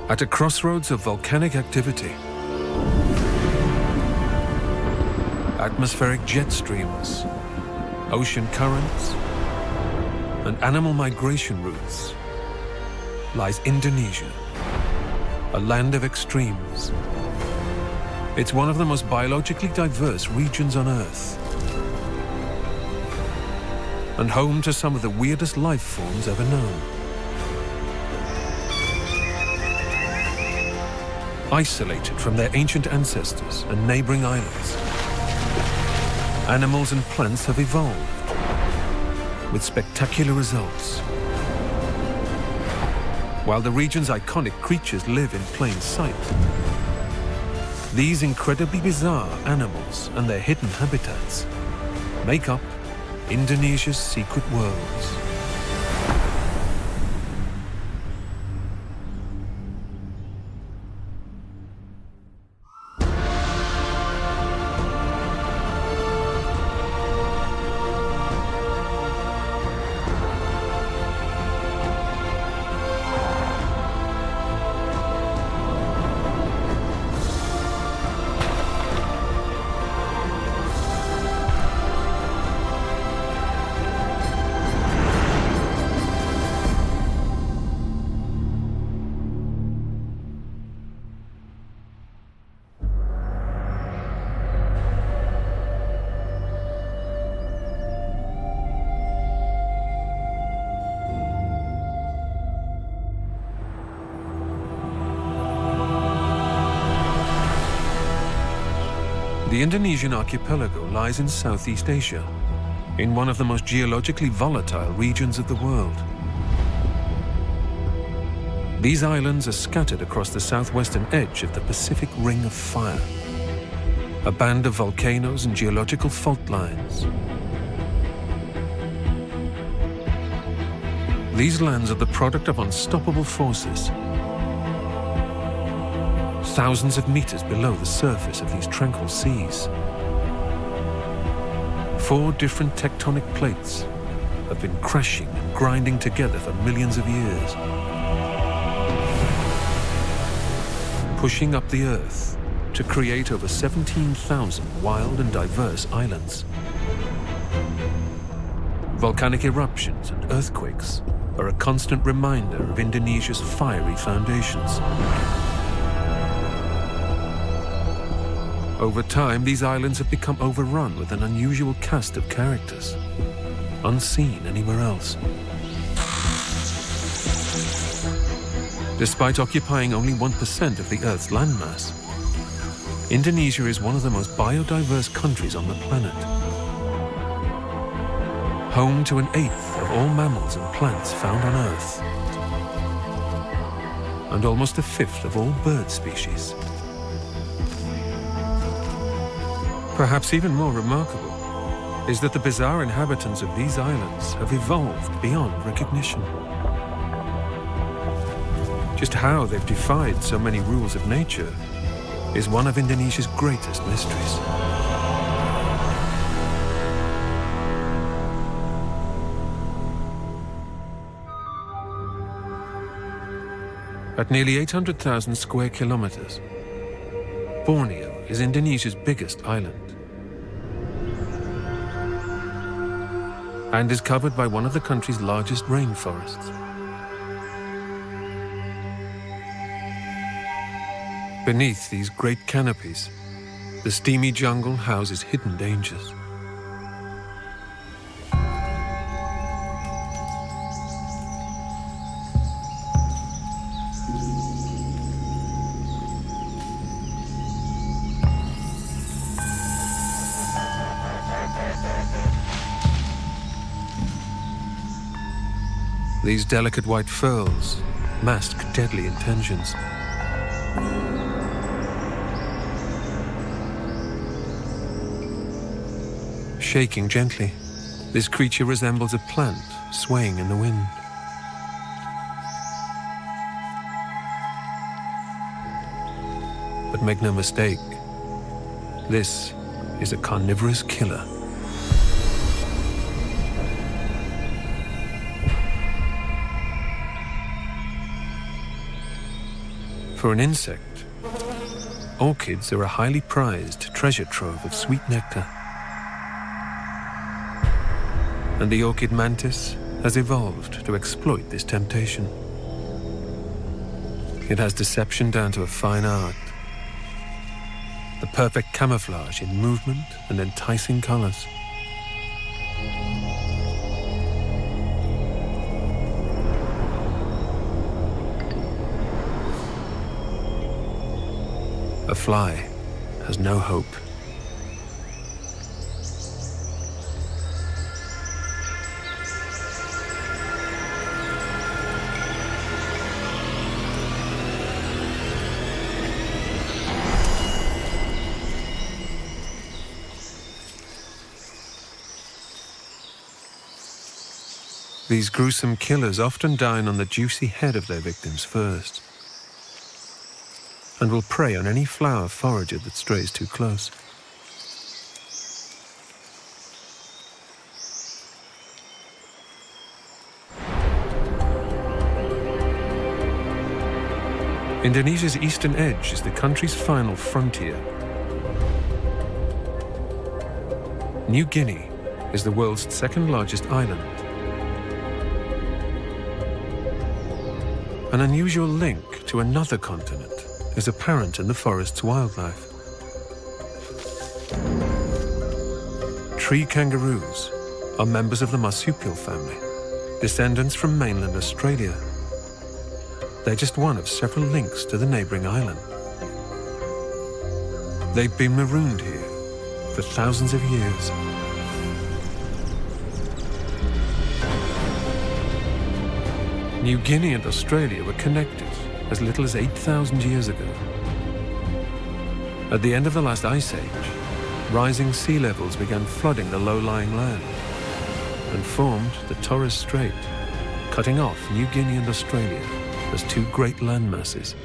At a crossroads of volcanic activity, atmospheric jet streams, ocean currents, and animal migration routes, lies Indonesia, a land of extremes. It's one of the most biologically diverse regions on Earth, and home to some of the weirdest life forms ever known. Isolated from their ancient ancestors and neighboring islands, animals and plants have evolved with spectacular results. While the region's iconic creatures live in plain sight, these incredibly bizarre animals and their hidden habitats make up Indonesia's secret worlds. The Indonesian archipelago lies in Southeast Asia, in one of the most geologically volatile regions of the world. These islands are scattered across the southwestern edge of the Pacific Ring of Fire, a band of volcanoes and geological fault lines. These lands are the product of unstoppable forces. Thousands of meters below the surface of these tranquil seas. 4 different tectonic plates have been crashing and grinding together for millions of years, pushing up the Earth to create over 17,000 wild and diverse islands. Volcanic eruptions and earthquakes are a constant reminder of Indonesia's fiery foundations. Over time, these islands have become overrun with an unusual cast of characters, unseen anywhere else. Despite occupying only 1% of the Earth's landmass, Indonesia is one of the most biodiverse countries on the planet. Home to 1/8 of all mammals and plants found on Earth, and almost 1/5 of all bird species. Perhaps even more remarkable is that the bizarre inhabitants of these islands have evolved beyond recognition. Just how they've defied so many rules of nature is one of Indonesia's greatest mysteries. At nearly 800,000 square kilometers, Borneo is Indonesia's biggest island and is covered by one of the country's largest rainforests. Beneath these great canopies, the steamy jungle houses hidden dangers. These delicate white furls mask deadly intentions. Shaking gently, this creature resembles a plant swaying in the wind. But make no mistake, this is a carnivorous killer. For an insect, orchids are a highly prized treasure trove of sweet nectar. And the orchid mantis has evolved to exploit this temptation. It has deception down to a fine art. The perfect camouflage in movement and enticing colors. A fly has no hope. These gruesome killers often dine on the juicy head of their victims first, and will prey on any flower forager that strays too close. Indonesia's eastern edge is the country's final frontier. New Guinea is the world's second largest island. An unusual link to another continent is apparent in the forest's wildlife. Tree kangaroos are members of the marsupial family, descendants from mainland Australia. They're just one of several links to the neighboring island. They've been marooned here for thousands of years. New Guinea and Australia were connected as little as 8,000 years ago. At the end of the last ice age, rising sea levels began flooding the low-lying land and formed the Torres Strait, cutting off New Guinea and Australia as two great landmasses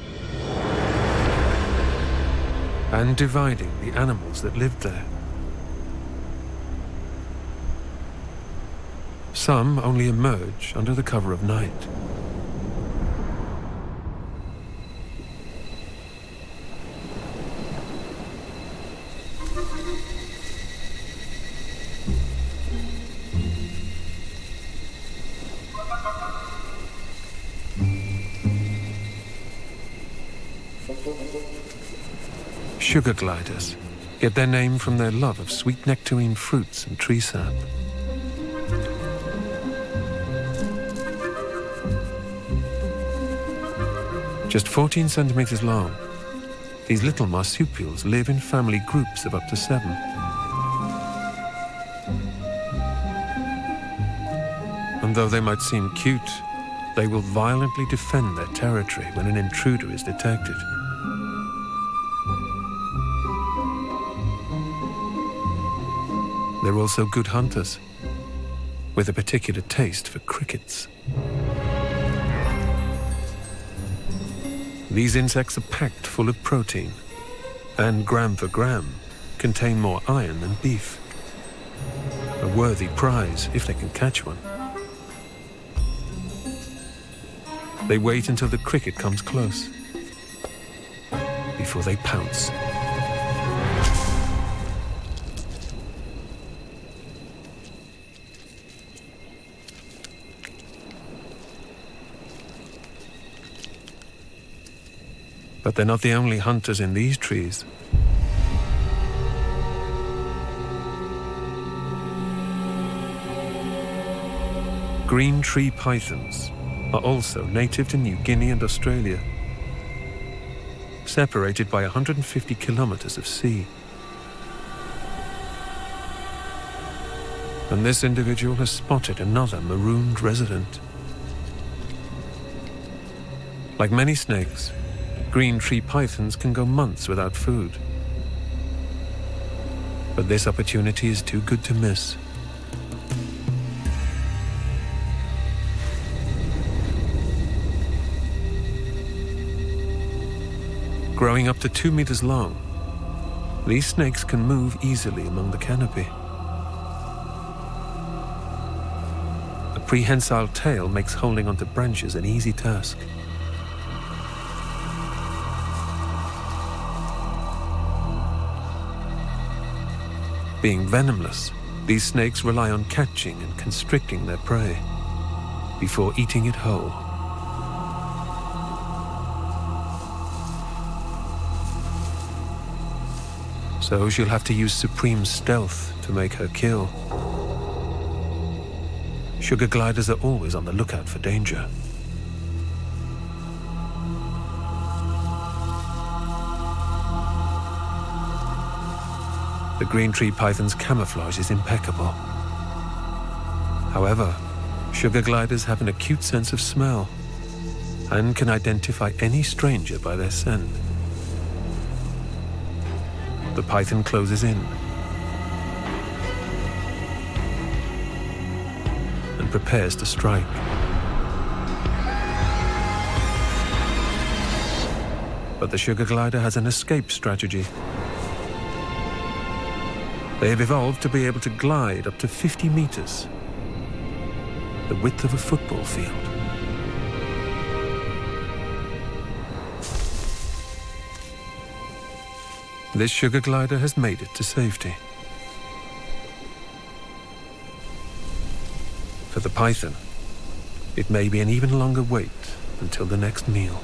and dividing the animals that lived there. Some only emerge under the cover of night. Sugar gliders get their name from their love of sweet nectarine fruits and tree sap. Just 14 centimeters long, these little marsupials live in family groups of up to 7. And though they might seem cute, they will violently defend their territory when an intruder is detected. They're also good hunters, with a particular taste for crickets. These insects are packed full of protein, and gram for gram, contain more iron than beef. A worthy prize if they can catch one. They wait until the cricket comes close, before they pounce. But they're not the only hunters in these trees. Green tree pythons are also native to New Guinea and Australia, separated by 150 kilometers of sea. And this individual has spotted another marooned resident. Like many snakes, green tree pythons can go months without food. But this opportunity is too good to miss. Growing up to 2 meters long, these snakes can move easily among the canopy. A prehensile tail makes holding onto branches an easy task. Being venomless, these snakes rely on catching and constricting their prey before eating it whole. So she'll have to use supreme stealth to make her kill. Sugar gliders are always on the lookout for danger. The green tree python's camouflage is impeccable. However, sugar gliders have an acute sense of smell and can identify any stranger by their scent. The python closes in and prepares to strike. But the sugar glider has an escape strategy. They have evolved to be able to glide up to 50 meters, the width of a football field. This sugar glider has made it to safety. For the python, it may be an even longer wait until the next meal.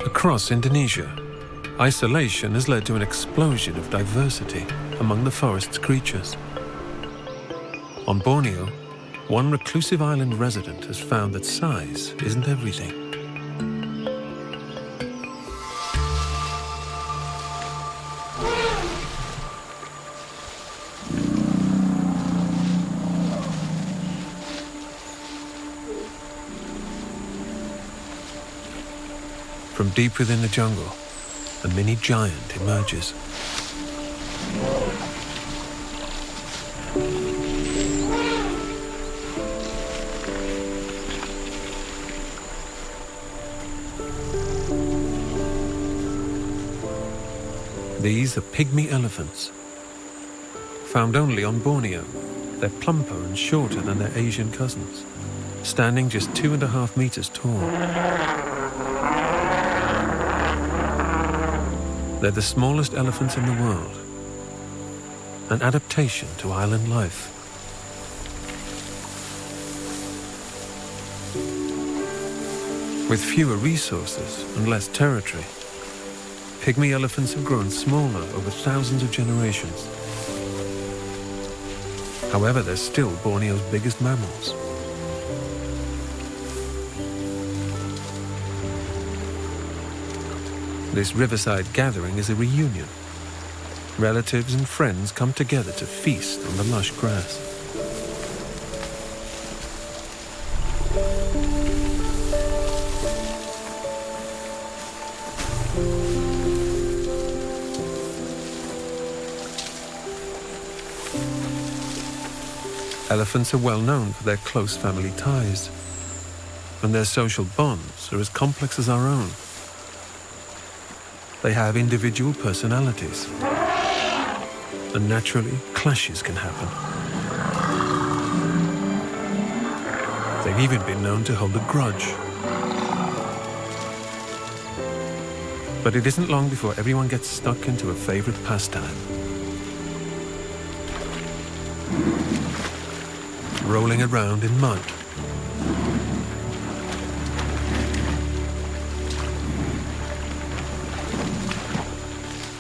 Across Indonesia, isolation has led to an explosion of diversity among the forest's creatures. On Borneo, one reclusive island resident has found that size isn't everything. From deep within the jungle, a mini giant emerges. These are pygmy elephants. Found only on Borneo, they're plumper and shorter than their Asian cousins, standing just 2.5 meters tall. They're the smallest elephants in the world, an adaptation to island life. With fewer resources and less territory, pygmy elephants have grown smaller over thousands of generations. However, they're still Borneo's biggest mammals. This riverside gathering is a reunion. Relatives and friends come together to feast on the lush grass. Elephants are well known for their close family ties, and their social bonds are as complex as our own. They have individual personalities, and naturally, clashes can happen. They've even been known to hold a grudge. But it isn't long before everyone gets stuck into a favorite pastime: rolling around in mud.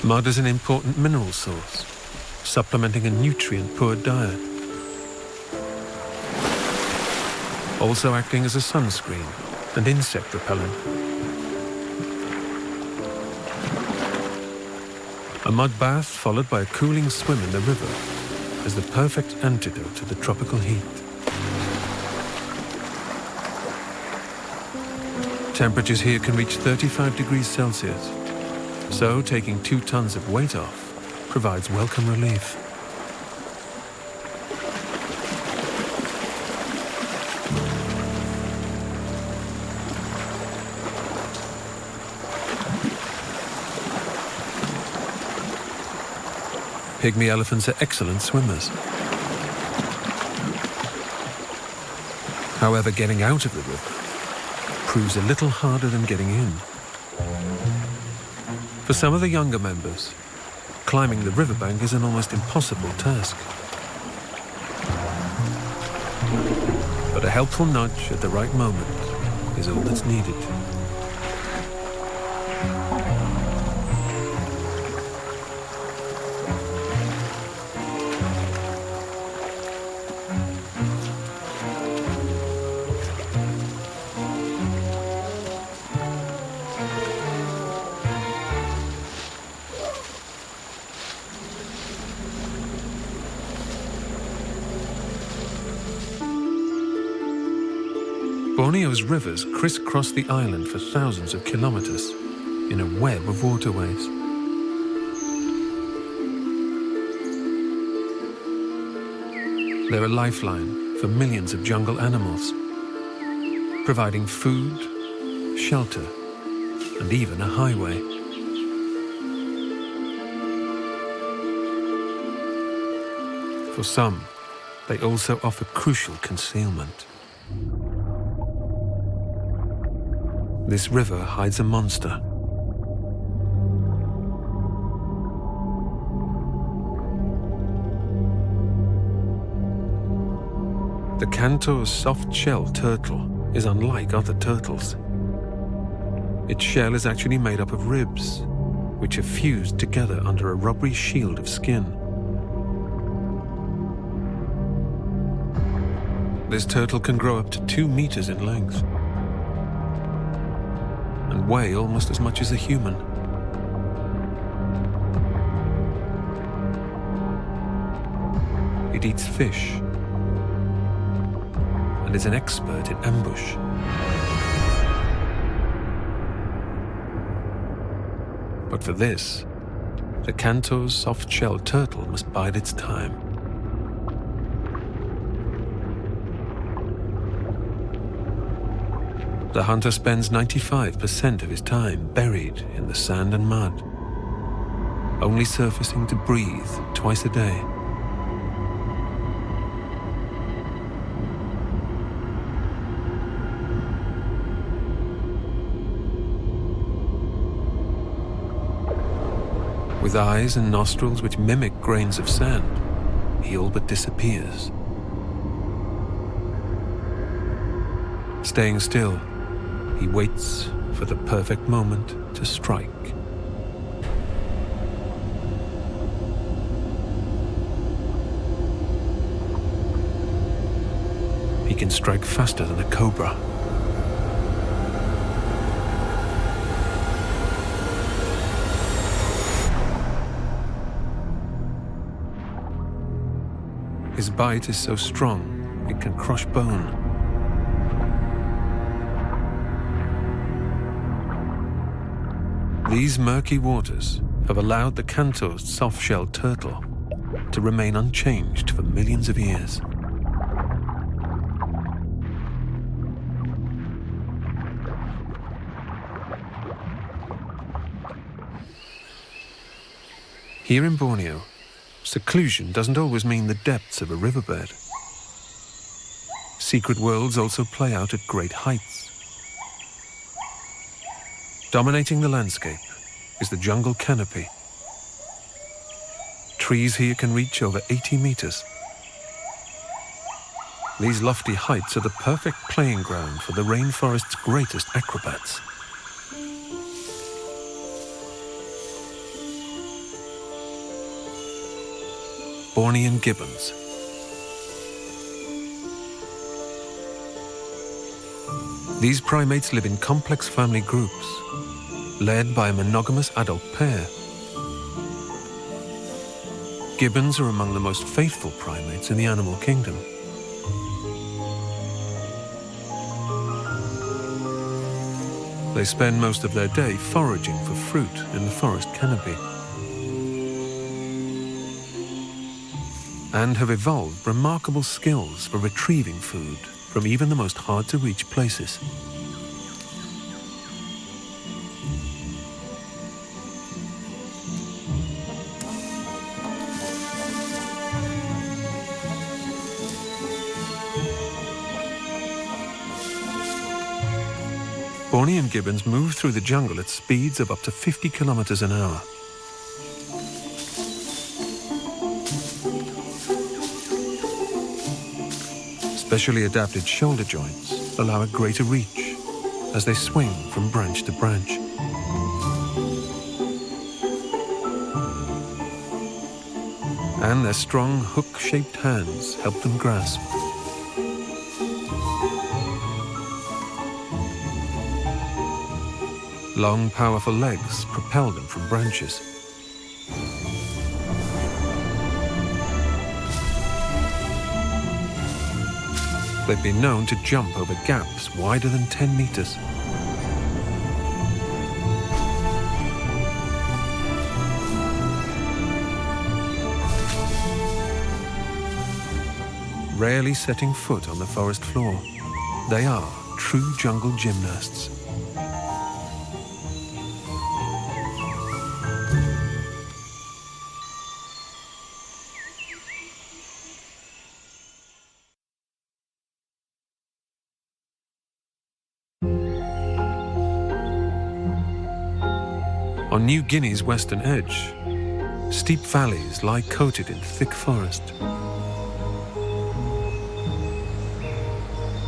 Mud is an important mineral source, supplementing a nutrient-poor diet. Also acting as a sunscreen and insect repellent. A mud bath followed by a cooling swim in the river is the perfect antidote to the tropical heat. Temperatures here can reach 35 degrees Celsius. So, taking 2 tons of weight off provides welcome relief. Pygmy elephants are excellent swimmers. However, getting out of the river proves a little harder than getting in. For some of the younger members, climbing the riverbank is an almost impossible task. But a helpful nudge at the right moment is all that's needed. Borneo's rivers crisscross the island for thousands of kilometers in a web of waterways. They're a lifeline for millions of jungle animals, providing food, shelter, and even a highway. For some, they also offer crucial concealment. This river hides a monster. The Cantor's soft-shell turtle is unlike other turtles. Its shell is actually made up of ribs, which are fused together under a rubbery shield of skin. This turtle can grow up to 2 meters in length and weigh almost as much as a human. It eats fish and is an expert in ambush. But for this, the Cantor's soft-shell turtle must bide its time. The hunter spends 95% of his time buried in the sand and mud, only surfacing to breathe twice a day. With eyes and nostrils which mimic grains of sand, he all but disappears. Staying still, he waits for the perfect moment to strike. He can strike faster than a cobra. His bite is so strong, it can crush bone. These murky waters have allowed the Cantor's soft-shelled turtle to remain unchanged for millions of years. Here in Borneo, seclusion doesn't always mean the depths of a riverbed. Secret worlds also play out at great heights. Dominating the landscape is the jungle canopy. Trees here can reach over 80 meters. These lofty heights are the perfect playing ground for the rainforest's greatest acrobats. Bornean gibbons. These primates live in complex family groups, led by a monogamous adult pair. Gibbons are among the most faithful primates in the animal kingdom. They spend most of their day foraging for fruit in the forest canopy, and have evolved remarkable skills for retrieving food from even the most hard-to-reach places. Bornean gibbons move through the jungle at speeds of up to 50 kilometers an hour. Specially adapted shoulder joints allow a greater reach as they swing from branch to branch. And their strong hook-shaped hands help them grasp. Long, powerful legs propel them from branches. They've been known to jump over gaps wider than 10 meters. Rarely setting foot on the forest floor, they are true jungle gymnasts. On New Guinea's western edge, steep valleys lie coated in thick forest.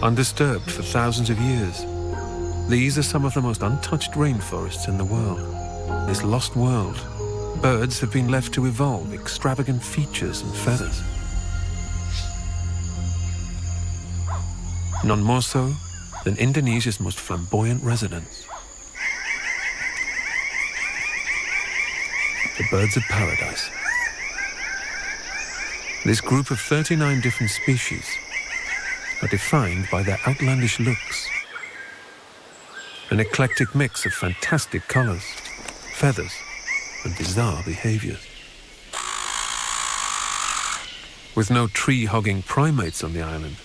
Undisturbed for thousands of years, these are some of the most untouched rainforests in the world. This lost world, birds have been left to evolve extravagant features and feathers. None more so than Indonesia's most flamboyant residents, the birds of paradise. This group of 39 different species are defined by their outlandish looks, an eclectic mix of fantastic colors, feathers, and bizarre behaviors. With no tree-hogging primates on the island,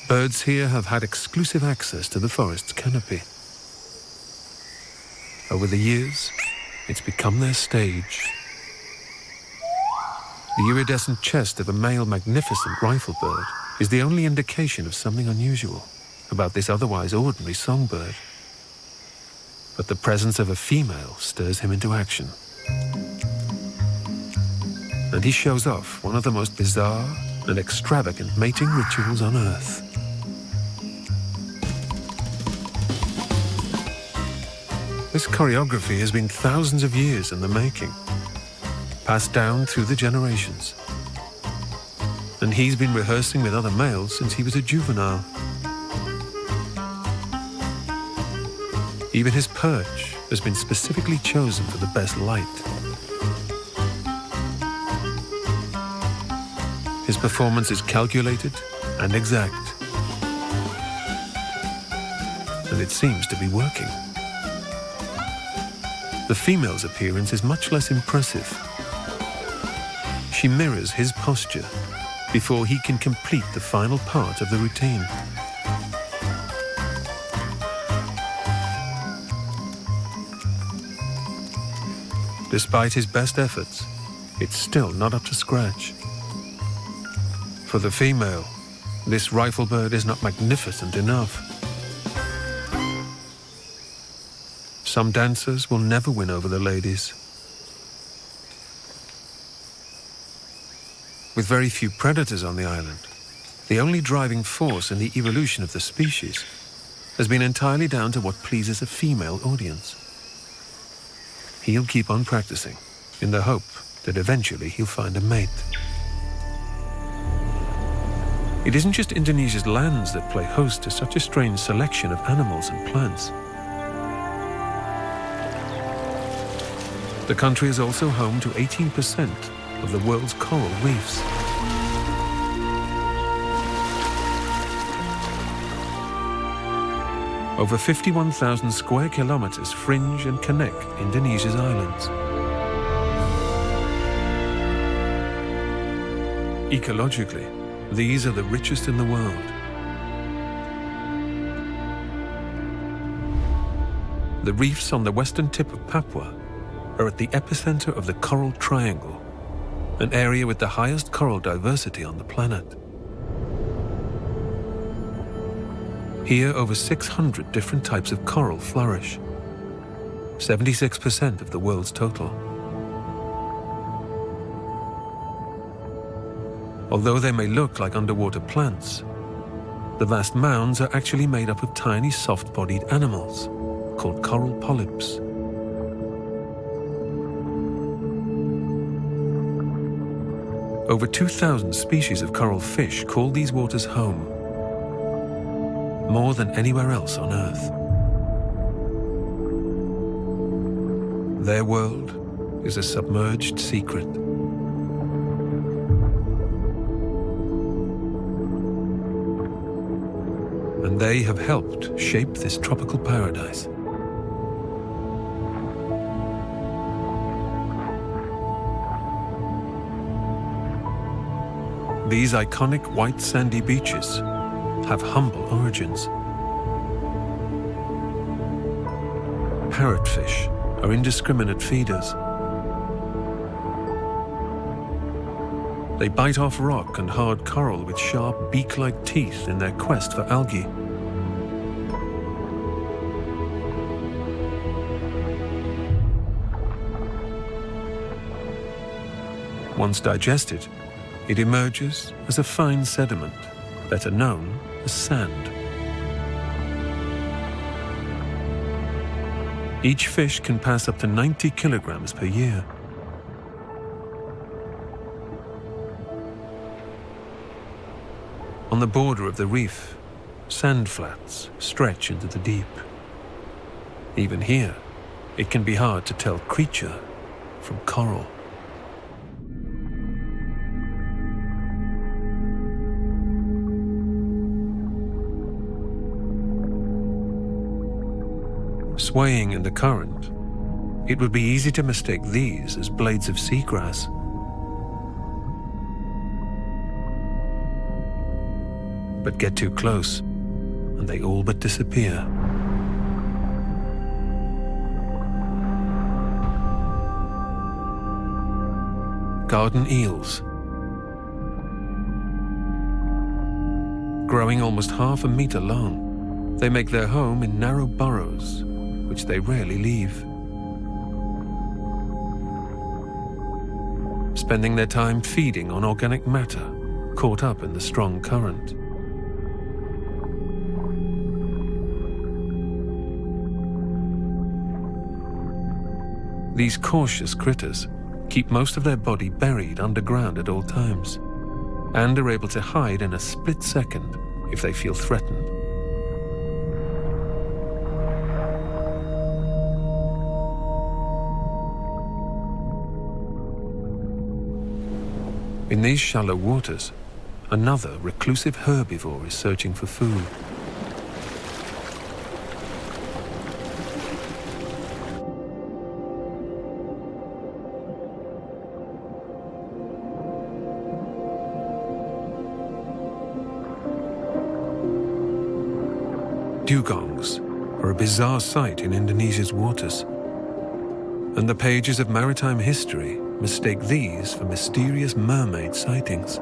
birds here have had exclusive access to the forest's canopy. Over the years, it's become their stage. The iridescent chest of a male magnificent riflebird is the only indication of something unusual about this otherwise ordinary songbird. But the presence of a female stirs him into action. And he shows off one of the most bizarre and extravagant mating rituals on Earth. This choreography has been thousands of years in the making, passed down through the generations. And he's been rehearsing with other males since he was a juvenile. Even his perch has been specifically chosen for the best light. His performance is calculated and exact. And it seems to be working. The female's appearance is much less impressive. She mirrors his posture before he can complete the final part of the routine. Despite his best efforts, it's still not up to scratch. For the female, this riflebird is not magnificent enough. Some dancers will never win over the ladies. With very few predators on the island, the only driving force in the evolution of the species has been entirely down to what pleases a female audience. He'll keep on practicing in the hope that eventually he'll find a mate. It isn't just Indonesia's lands that play host to such a strange selection of animals and plants. The country is also home to 18% of the world's coral reefs. Over 51,000 square kilometers fringe and connect Indonesia's islands. Ecologically, these are the richest in the world. The reefs on the western tip of Papua are at the epicenter of the Coral Triangle, an area with the highest coral diversity on the planet. Here, over 600 different types of coral flourish, 76% of the world's total. Although they may look like underwater plants, the vast mounds are actually made up of tiny soft-bodied animals called coral polyps. Over 2,000 species of coral fish call these waters home, more than anywhere else on Earth. Their world is a submerged secret. And they have helped shape this tropical paradise. These iconic white sandy beaches have humble origins. Parrotfish are indiscriminate feeders. They bite off rock and hard coral with sharp beak-like teeth in their quest for algae. Once digested, it emerges as a fine sediment, better known as sand. Each fish can pass up to 90 kilograms per year. On the border of the reef, sand flats stretch into the deep. Even here, it can be hard to tell creature from coral. Swaying in the current, it would be easy to mistake these as blades of seagrass. But get too close, and they all but disappear. Garden eels. Growing almost half a metre long, they make their home in narrow burrows, which they rarely leave. Spending their time feeding on organic matter caught up in the strong current. These cautious critters keep most of their body buried underground at all times, and are able to hide in a split second if they feel threatened. In these shallow waters, another reclusive herbivore is searching for food. Dugongs are a bizarre sight in Indonesia's waters, and the pages of maritime history mistake these for mysterious mermaid sightings.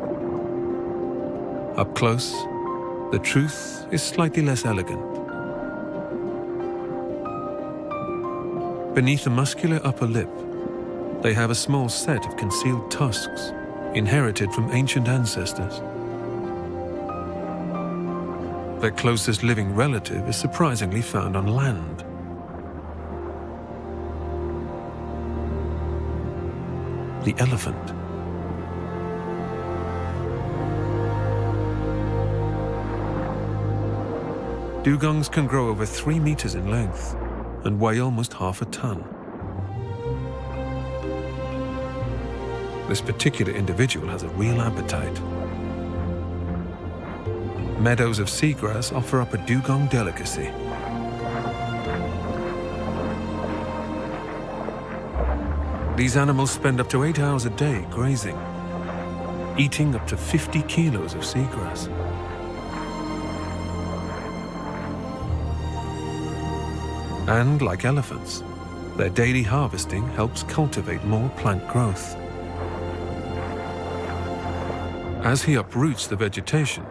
Up close, the truth is slightly less elegant. Beneath the muscular upper lip, they have a small set of concealed tusks, inherited from ancient ancestors. Their closest living relative is surprisingly found on land. The elephant. Dugongs can grow over 3 meters in length and weigh almost half a ton. This particular individual has a real appetite. Meadows of seagrass offer up a dugong delicacy. These animals spend up to 8 hours a day grazing, eating up to 50 kilos of seagrass. And like elephants, their daily harvesting helps cultivate more plant growth. As he uproots the vegetation,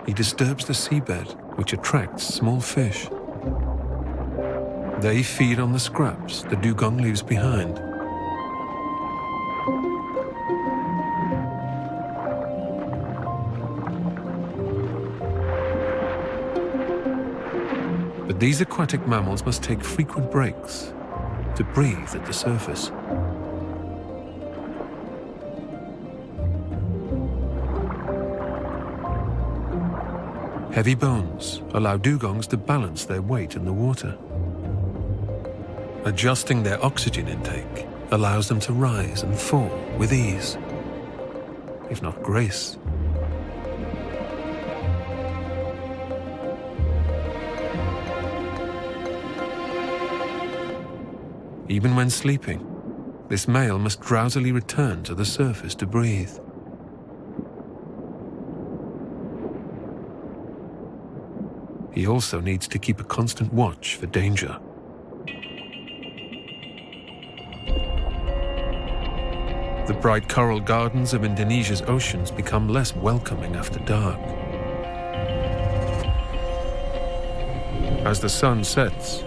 he disturbs the seabed which attracts small fish. They feed on the scraps the dugong leaves behind. But these aquatic mammals must take frequent breaks to breathe at the surface. Heavy bones allow dugongs to balance their weight in the water. Adjusting their oxygen intake allows them to rise and fall with ease, if not grace. Even when sleeping, this male must drowsily return to the surface to breathe. He also needs to keep a constant watch for danger. The bright coral gardens of Indonesia's oceans become less welcoming after dark. As the sun sets,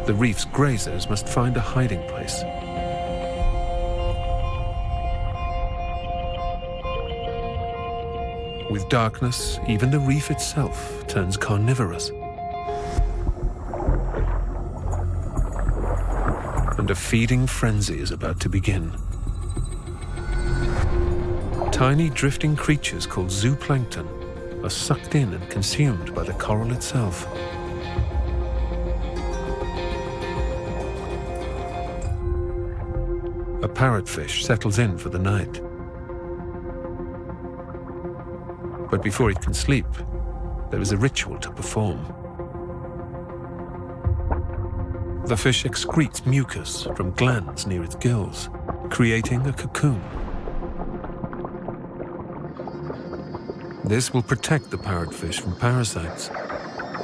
the reef's grazers must find a hiding place. With darkness, even the reef itself turns carnivorous. And a feeding frenzy is about to begin. Tiny drifting creatures called zooplankton are sucked in and consumed by the coral itself. A parrotfish settles in for the night. But before it can sleep, there is a ritual to perform. The fish excretes mucus from glands near its gills, creating a cocoon. This will protect the parrotfish from parasites,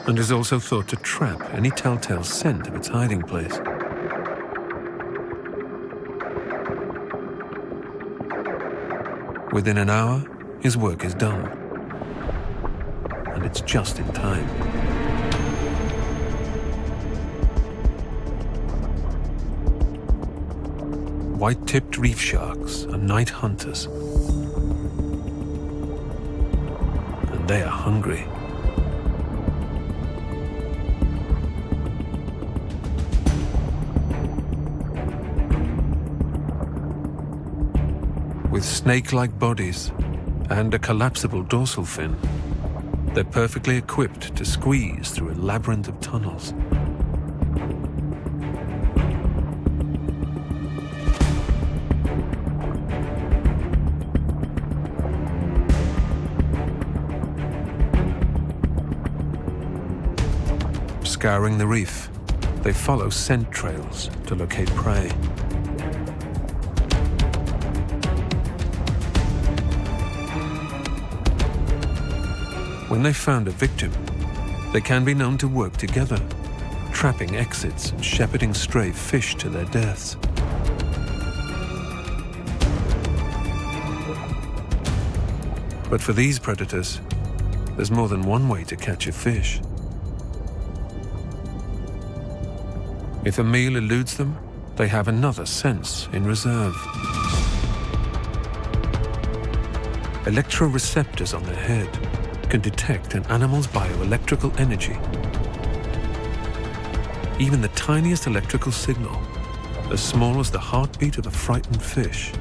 and is also thought to trap any telltale scent of its hiding place. Within an hour, his work is done. And it's just in time. White-tipped reef sharks are night hunters. And they are hungry. With snake-like bodies and a collapsible dorsal fin, they're perfectly equipped to squeeze through a labyrinth of tunnels. Scouring the reef, they follow scent trails to locate prey. When they've found a victim, they can be known to work together, trapping exits and shepherding stray fish to their deaths. But for these predators, there's more than one way to catch a fish. If a meal eludes them, they have another sense in reserve. Electroreceptors on their head can detect an animal's bioelectrical energy. Even the tiniest electrical signal, as small as the heartbeat of a frightened fish,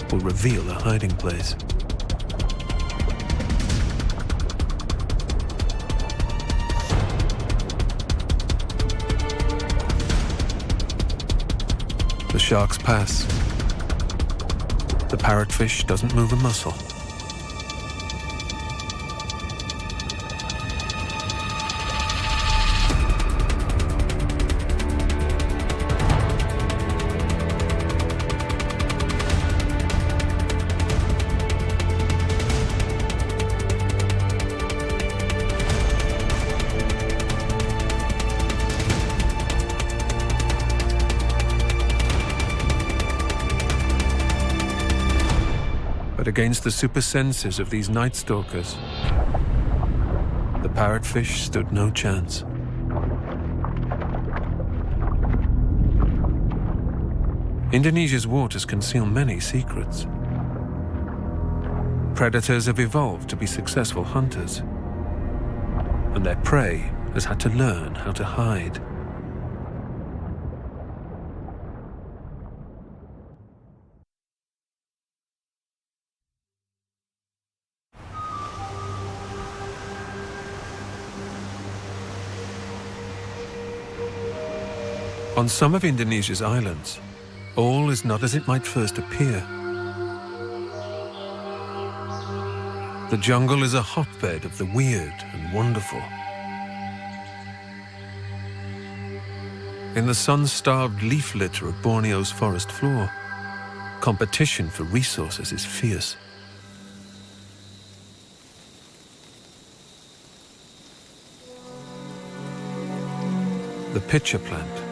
will reveal a hiding place. The sharks pass. The parrotfish doesn't move a muscle. Against the super senses of these night stalkers, the parrotfish stood no chance. Indonesia's waters conceal many secrets. Predators have evolved to be successful hunters, and their prey has had to learn how to hide. On some of Indonesia's islands, all is not as it might first appear. The jungle is a hotbed of the weird and wonderful. In the sun-starved leaf litter of Borneo's forest floor, competition for resources is fierce. The pitcher plant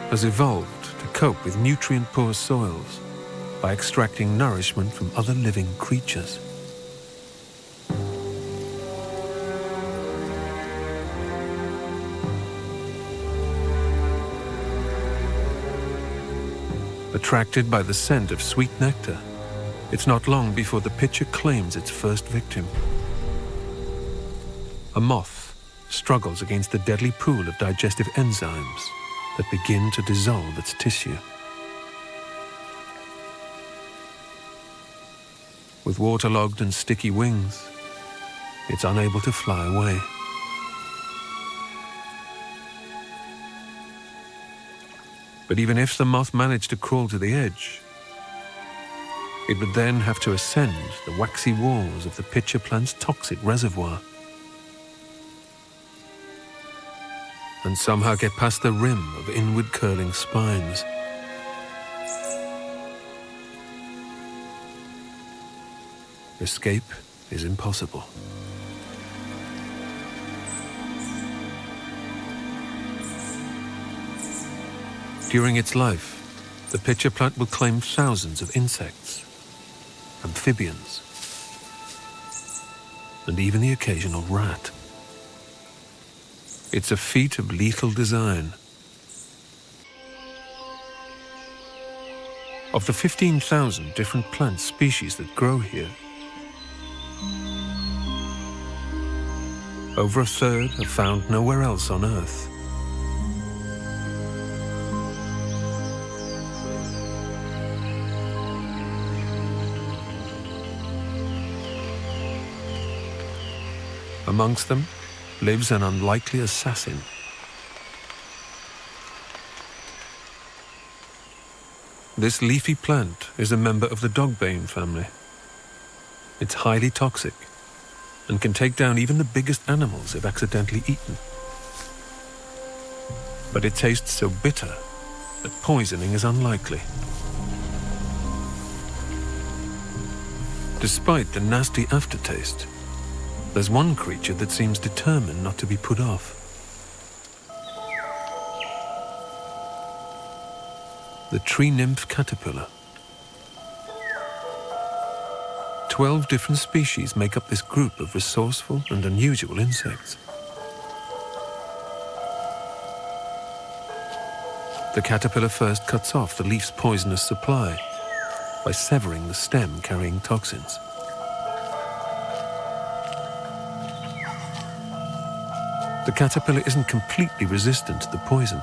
has evolved to cope with nutrient-poor soils by extracting nourishment from other living creatures. Attracted by the scent of sweet nectar, it's not long before the pitcher claims its first victim. A moth struggles against the deadly pool of digestive enzymes that begin to dissolve its tissue. With waterlogged and sticky wings, it's unable to fly away. But even if the moth managed to crawl to the edge, it would then have to ascend the waxy walls of the pitcher plant's toxic reservoir and somehow get past the rim of inward curling spines. Escape is impossible. During its life, the pitcher plant will claim thousands of insects, amphibians, and even the occasional rat. It's a feat of lethal design. Of the 15,000 different plant species that grow here, over a third are found nowhere else on Earth. Amongst them lives an unlikely assassin. This leafy plant is a member of the dogbane family. It's highly toxic and can take down even the biggest animals if accidentally eaten. But it tastes so bitter that poisoning is unlikely. Despite the nasty aftertaste, there's one creature that seems determined not to be put off. The tree nymph caterpillar. 12 different species make up this group of resourceful and unusual insects. The caterpillar first cuts off the leaf's poisonous supply by severing the stem carrying toxins. The caterpillar isn't completely resistant to the poison,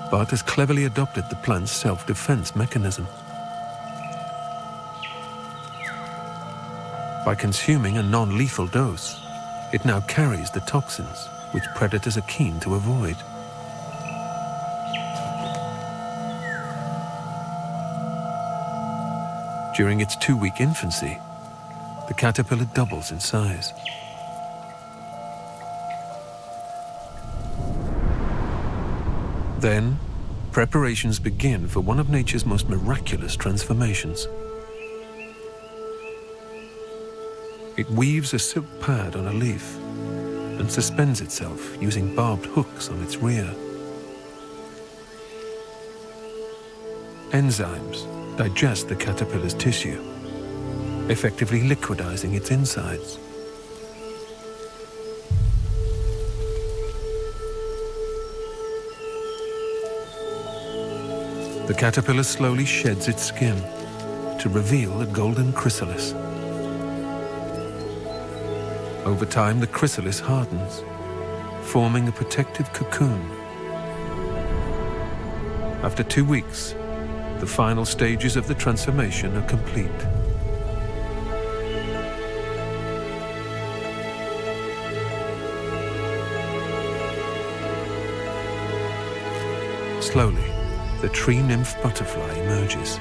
but has cleverly adopted the plant's self-defense mechanism. By consuming a non-lethal dose, it now carries the toxins which predators are keen to avoid. During its 2-week infancy, the caterpillar doubles in size. Then, preparations begin for one of nature's most miraculous transformations. It weaves a silk pad on a leaf and suspends itself using barbed hooks on its rear. Enzymes digest the caterpillar's tissue, effectively liquidizing its insides. The caterpillar slowly sheds its skin to reveal a golden chrysalis. Over time, the chrysalis hardens, forming a protective cocoon. After 2 weeks, the final stages of the transformation are complete. Slowly, the tree nymph butterfly emerges.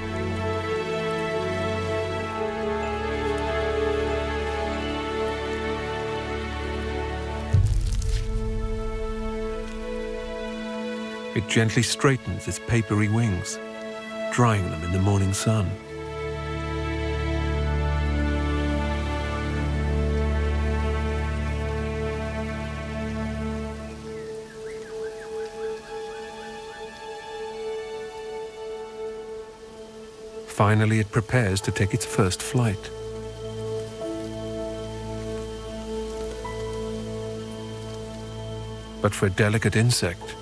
It gently straightens its papery wings, drying them in the morning sun. Finally, it prepares to take its first flight. But for a delicate insect,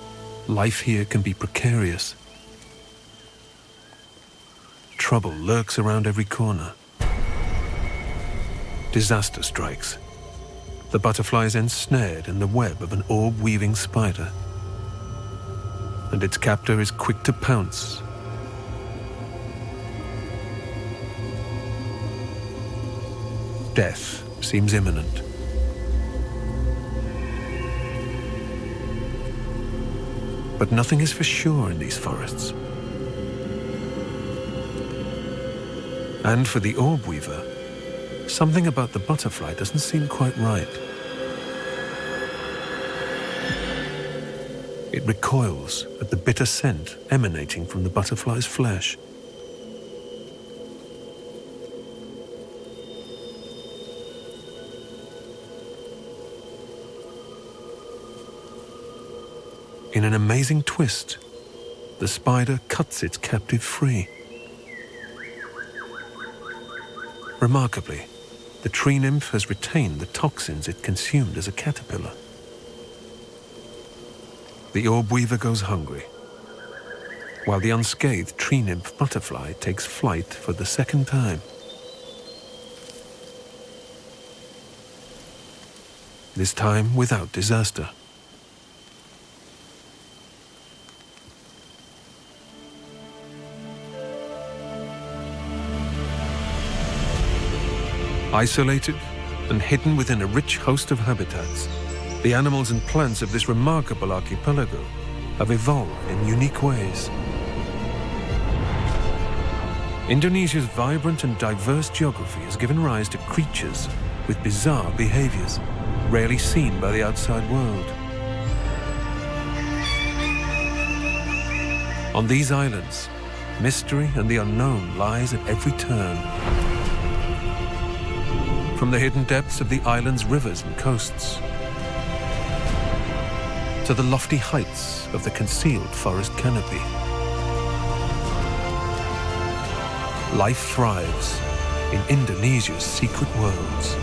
life here can be precarious. Trouble lurks around every corner. Disaster strikes. The butterfly is ensnared in the web of an orb-weaving spider, and its captor is quick to pounce. Death seems imminent. But nothing is for sure in these forests. And for the orb weaver, something about the butterfly doesn't seem quite right. It recoils at the bitter scent emanating from the butterfly's flesh. In an amazing twist, the spider cuts its captive free. Remarkably, the tree nymph has retained the toxins it consumed as a caterpillar. The orb weaver goes hungry, while the unscathed tree nymph butterfly takes flight for the second time. This time without disaster. Isolated and hidden within a rich host of habitats, the animals and plants of this remarkable archipelago have evolved in unique ways. Indonesia's vibrant and diverse geography has given rise to creatures with bizarre behaviors, rarely seen by the outside world. On these islands, mystery and the unknown lies at every turn. From the hidden depths of the island's rivers and coasts, to the lofty heights of the concealed forest canopy. Life thrives in Indonesia's secret worlds.